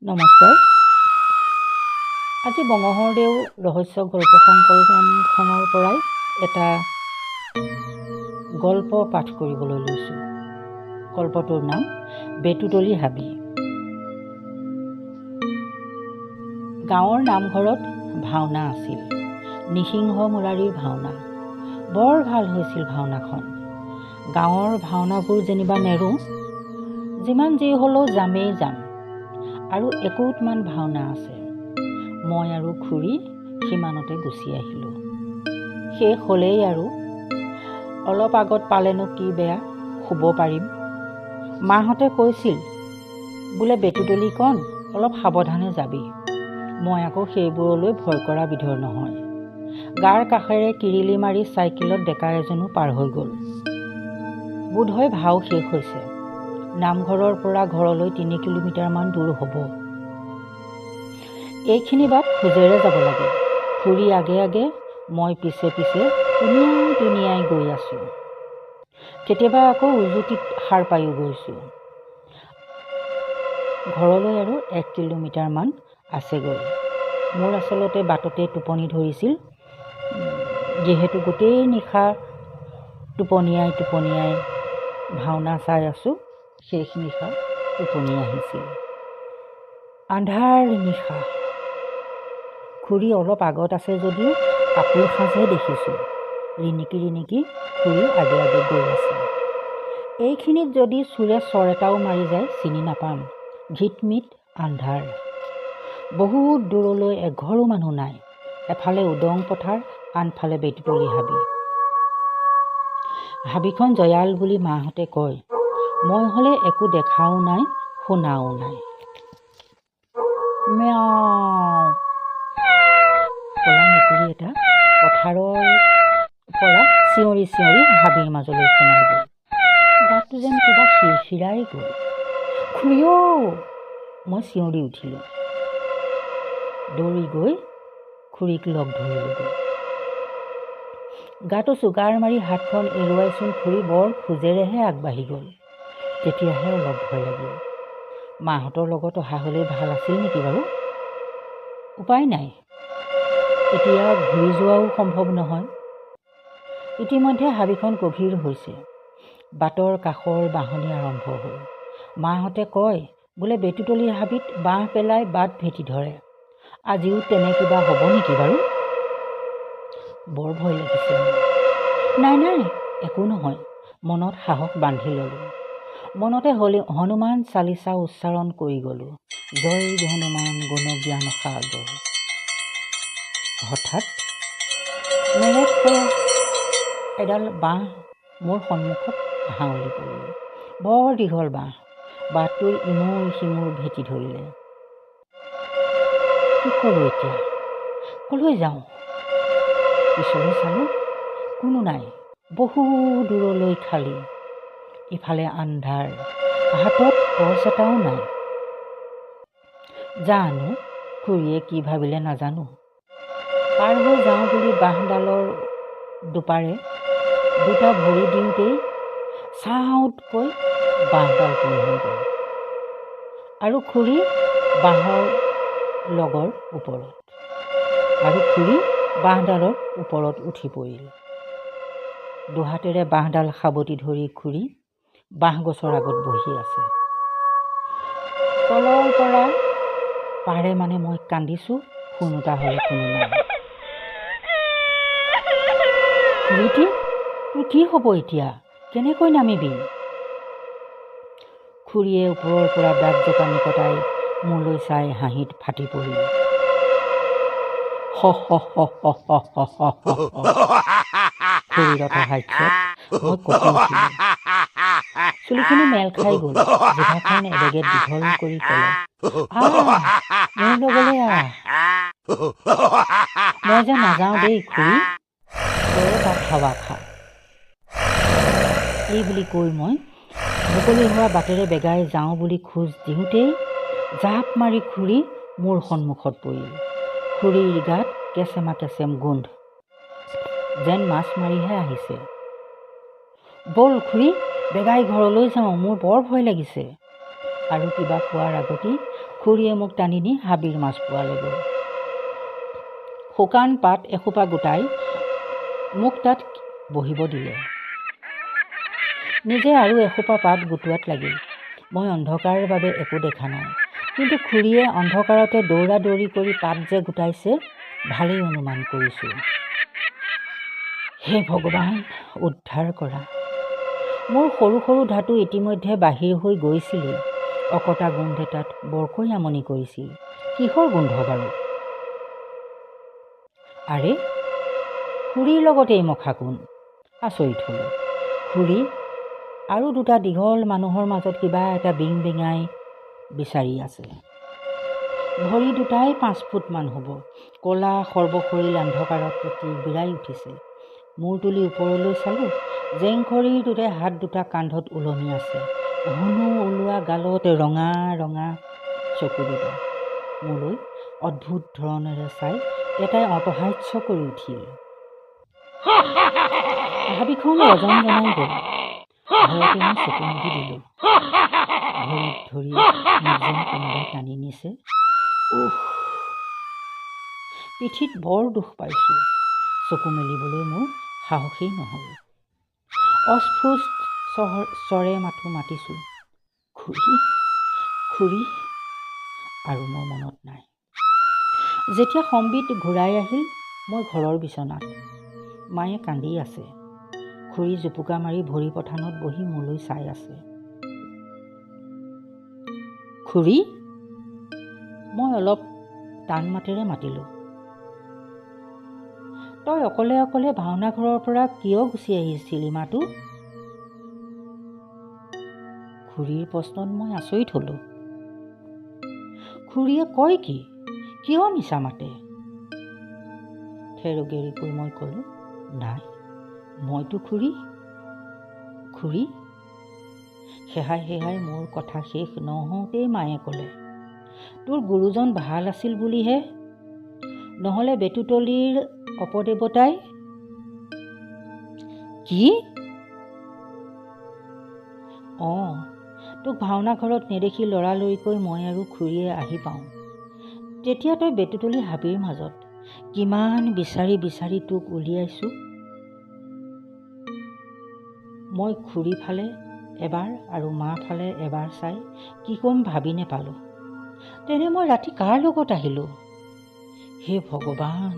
নমস্কাৰ। আজি বঙহৰদেউ ৰহস্য গল্প সংকলনখনৰ পৰাই এটা গল্প পাঠ কৰিবলৈ লৈছোঁ। গল্পটোৰ নাম বেতুতলি হাবি। গাঁৱৰ নামঘৰত ভাওনা আছিল। নৃসিংহ মুৰাৰীৰ ভাওনা। বৰ ভাল হৈছিল ভাওনাখন। গাঁৱৰ ভাওনাবোৰ যেনিবা নেৰোঁ, যিমান যি হ'লেও যামেই যাম। আৰু একোটমান ভাওনা আছে। মই আৰু খুৰী সিমানতে গুচি আহিলোঁ। শেষ হ'লেই আৰু অলপ আগত পালেনো কি বেয়া, শুব পাৰিম। মাহঁতে কৈছিল বোলে বেতুতলিকণ অলপ সাৱধানে যাবি। মই আকৌ সেইবোৰলৈ ভয় কৰা বিধৰ নহয়। গাৰ কাষেৰে কিৰিলি মাৰি চাইকেলত ডেকা এজনো পাৰ হৈ গ'ল। বোধহয় ভাও শেষ হৈছে। নামঘৰৰ পৰা ঘৰলৈ 3 কিলোমিটাৰমান দূৰ হ'ব। এইখিনি বাট খোজেৰে যাব লাগে। খুৰী আগে আগে, মই পিছে পিছে টুনিয়াই গৈ আছোঁ। কেতিয়াবা আকৌ উজুতিত সাৰ পায়ো গৈছোঁ। ঘৰলৈ আৰু 1 কিলোমিটাৰমান আছেগৈ। মোৰ আচলতে বাটতে টোপনি ধৰিছিল। যিহেতু গোটেই নিশা টোপনিয়াই ভাওনা চাই আছোঁ, শেষ নিশা টোপনি আহিছিল। আন্ধাৰ নিশা। খুৰী অলপ আগত আছে যদিও কাপোৰ সাজহে দেখিছোঁ। ৰিণিকি খুৰী আগে আগে গৈ আছে। এইখিনিত যদি চোৰে চৰ এটাও মাৰি যায় চিনি নাপাম। ঘিটমিট আন্ধাৰ। বহুত দূৰলৈ এঘৰো মানুহ নাই। এফালে উদং পথাৰ, আনফালে বেতুতলি হাবি। হাবিখন জয়াল বুলি মাহঁতে কয়। মই হ'লে একো দেখাও নাই, শুনাও নাই। মেও। কলা মেকুৰী এটা পথাৰৰ পৰা চিঞৰি হাবিৰ মাজলৈ সোমাই গ'ল। গাটো যেন কিবা শিৰশিৰাই গ'ল। খুৰীও! মই চিঞৰি উঠিলোঁ। দৌৰি গৈ খুৰীক লগ ধৰিলোগৈ। গাটো চুগাৰ মাৰি হাতখন এৰুৱাইচোন খুৰী বৰ খোজেৰেহে আগবাঢ়ি গ'ল। তেতিয়াহে অলপ ভয় লাগিল। মাহঁতৰ লগত অহা হ'লেই ভাল আছিল নেকি বাৰু? উপায় নাই। এতিয়া ঘূৰি যোৱাও সম্ভৱ নহয়। ইতিমধ্যে হাবিখন গভীৰ হৈছে। বাটৰ কাষৰ বাহনি আৰম্ভ হ'ল। মাহঁতে কয় বোলে বেতুতলি হাবিত বাঁহ পেলাই বাট ভেটি ধৰে। আজিও তেনে কিবা হ'ব নেকি বাৰু? বৰ ভয় লাগিছে মোৰ। নাই, একো নহয়। মনত সাহস বান্ধি ল'লোঁ। মনতে হনুমান চালিচা উচ্চাৰণ কৰি গ'লোঁ। জয় হনুমান গুণ জ্ঞান সাগৰ। হঠাৎ নেৰেককৈ এডাল বাঁহ মোৰ সন্মুখত হাউলি পৰিল। বৰ দীঘল বাঁহ। বাটটোৰ ইমূৰ সিমূৰ ভেটি ধৰিলে। কি কৰোঁ এতিয়া? কলৈ যাওঁ? পিছলৈ চালোঁ, কোনো নাই। বহু দূৰলৈ খালী। ইফালে আন্ধাৰ। হাতত টৰ্চ এটাও নাই। জানো খুৰীয়ে কি ভাবিলে নাজানো। পাৰ হৈ যাওঁ বুলি বাঁহডালৰ দুপাৰে দুটা ভৰি দিওঁতেই চাওঁতকৈ বাঁহডাল পোন হৈ গ'ল। আৰু খুৰী বাঁহৰ লগৰ ওপৰত। আৰু খুৰী বাঁহডালৰ ওপৰত উঠি পৰিল। দুহাতেৰে বাঁহডাল সাবটি ধৰি খুৰী বাঁহগছৰ আগত বহি আছে। তলৰ পৰা পাৰে মানে মই কান্দিছোঁ, শুনোতা হ'লে কোনো নাই। খুৰীটি, তোৰ কি হ'ব এতিয়া? কেনেকৈ নামিবি? খুৰীয়ে ওপৰৰ পৰা দাঁত জোকানি কটাই মোলৈ চাই হাঁহিত ফাটি পৰিল। খুৰীৰ অট্টহাস্যত মই কঁপি উঠিলোঁ। চুলিখিনি মেল খাই গ'ল। জিভাখন এবেগেত দীঘল কৰি ক'লে, মোৰ লগলৈ আহ। মই যে নাযাওঁ দেই খুৰী, তই তাত হাৱা খা। এই বুলি কৈ মই মুকলি হোৱা বাটেৰে বেগাই যাওঁ বুলি খোজ দিওঁতেই জাপ মাৰি খুৰী মোৰ সন্মুখত পৰিল। খুৰীৰ গাত কেচেম গোন্ধ, যেন মাছ মাৰিহে আহিছে। ব'ল খুৰী, বেগাই ঘৰলৈ যাওঁ, মোৰ বৰ ভয় লাগিছে। আৰু কিবা কোৱাৰ আগতেই খুৰীয়ে মোক টানি নি হাবিৰ মাছ পোৱালেগৈ। শুকান পাত এসোপা গোটাই মোক তাত বহিব দিলে। নিজে আৰু এসোপা পাত গোটোৱাত লাগিল। মই অন্ধকাৰৰ বাবে একো দেখা নাই, কিন্তু খুৰীয়ে অন্ধকাৰতে দৌৰা দৌৰি কৰি পাত যে গোটাইছে ভালেই অনুমান কৰিছোঁ। হে ভগৱান, উদ্ধাৰ কৰা। মোৰ সৰু সৰু ধাতু ইতিমধ্যে বাহিৰ হৈ গৈছিলেই। অকটা গোন্ধ এটাত বৰকৈ আমনি কৰিছিল। কিহৰ গোন্ধ বাৰু? আৰে, খুৰীৰ লগতেই মখা কোন? আচৰিত হ'লোঁ। খুৰী আৰু দুটা দীঘল মানুহৰ মাজত কিবা এটা বিং বিঙাই বিচাৰি আছে। ভৰি দুটাই 5 ফুটমান হ'ব। ক'লা সৰ্বশৰীৰ অন্ধকাৰত তিৰবিৰাই উঠিছে। মূৰ তুলি ওপৰলৈ চালোঁ। জেংখৰিৰ হাত দুটা কান্ধত ওলমি আছে। হুনো ওলোৱা গালত ৰঙা ৰঙা চকু দুটা। মোলৈ অদ্ভুত ধৰণেৰে চাই এটাই অপহাস্য কৰি উঠিল। হাবিখন ৰজন জনাই গ'ল। ভয়তে মই চকু মুদি দিলোঁ। ভৰিত ধৰি মোক যেন কোনোবাই টানি নিছে। পিঠিত বৰ দুখ পাইছোঁ। চকু মেলিবলৈ মোৰ সাহসেই নহ'ল। অস্ফুট স্বৰে মাতিছোঁ, খুৰী, খুৰী, আৰু মোৰ মনত নাই। যেতিয়া সম্বিত ঘূৰাই আহিল, মই ঘৰৰ বিচনাত। মায়ে কান্দি আছে। খুৰী জুপুকা মাৰি ভৰি পঠানত বহি মোলৈ চাই আছে। খুৰী, মই অলপ টান মাতেৰে মাতিলোঁ। তই অকলে অকলে ভাওনা ঘৰৰ পৰা কিয় গুচি আহিছিলি মাতো? খুৰীৰ প্ৰশ্নত মই আচৰিত হ'লোঁ। খুৰীয়ে কয় কি? কিয় মিছা মাতে? থেৰগেৰিকৈ মই ক'লোঁ, নাই, মইতো খুৰী। খুৰী? সেহাই সেহাই মোৰ কথা শেষ নহওঁতেই মায়ে ক'লে, তোৰ গুৰুজন ভাল আছিল বুলিহে, নহ'লে বেতুতলিৰ অপদেৱতাই। কি? অঁ, তোক ভাওনা ঘৰত নেদেখি লৰালৰিকৈ মই আৰু খুৰীয়ে আহি পাওঁ। তেতিয়া তই বেতুতলি হাবিৰ মাজত। কিমান বিচাৰি বিচাৰি তোক উলিয়াইছোঁ। মই খুৰী ফালে এবাৰ আৰু মা ফালে এবাৰ চাই কি ক'ম ভাবি নেপালোঁ। তেনে মই ৰাতি কাৰ লগত আহিলোঁ? হে ভগৱান।